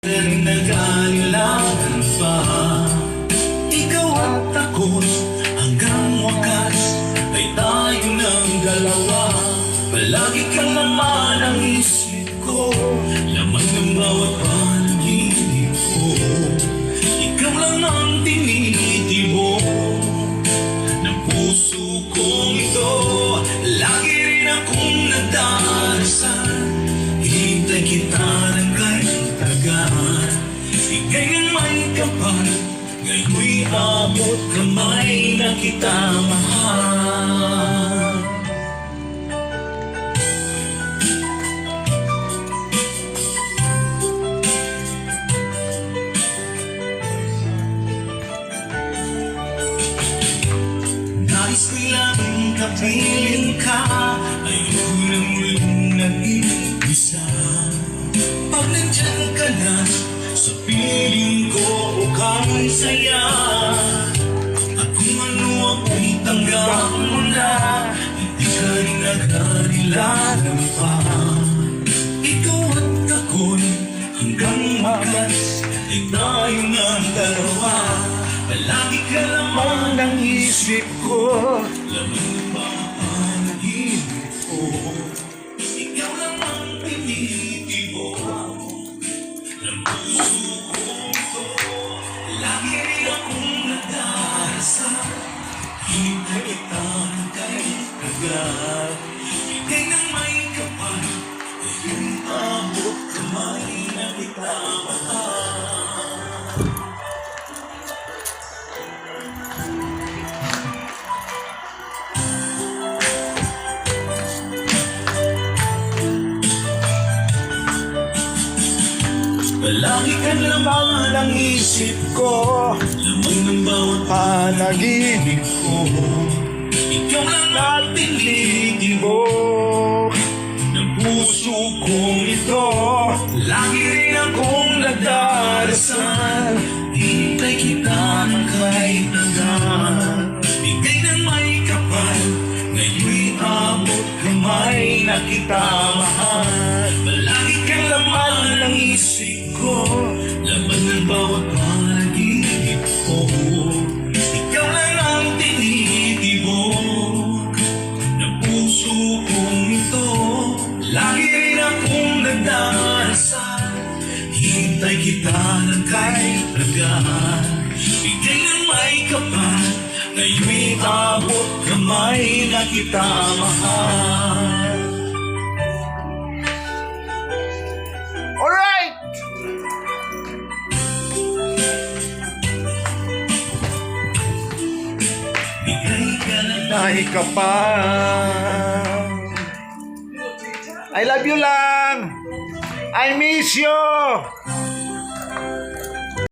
Nag-alilangan pa, ikaw at ako, hanggang wakas ay tayo ng dalawa. Palagi kang laman ang isip ko, laman ng bawat panaginip ko. Ikaw lang ang tinitibok ng puso kong ito. Lagi rin akong nagdarasal, hintay kita ng kahit tagal. Ika'y ng may kapal, ngayon'y abot kamay na kita mahal. Nais ko lang kapiling ka, ayoko na muling nag-iisa. Pag nandyan ka na, sa piling ko ukang saya. At kung ano ako'y tanggap mo na, hindi ka rin nag-alilangan pa. Ikaw at ako'y hanggang makas ay tayo ng dalawa. Palagi ka lamang ng isip ko, laman ng bawat panaginip ko. Ikaw lang ang tinitibok ng puso kong ito. Lagi rin akong nagdarasal, hintay kita ng kahit agad. Ika'y nang may kapal, ngayon'y abot kamay na kita mahal. Palagi ka naman ang isip ko, laman ng bawat panaginip ko. Ikaw lang ang tinitibok ng puso kong ito. Lagi rin akong nagdarasal, hintay kita ng kahit agad. Bigay ng may kapal, ngayon'y abot kamay na kita mahal. Palagi kang laman ng isip ko, laman ng bawat panaginip ko. Ikaw lang ang tinitibok ng puso kong ito. Lagi rin akong nagdarasal, hintay kita ng kahit agad. Bigay ng may kapal, ngayon'y abot kamay na kita mahal. Alright! Bigay ka ng Nahi ka pa. I love you lang. I miss you.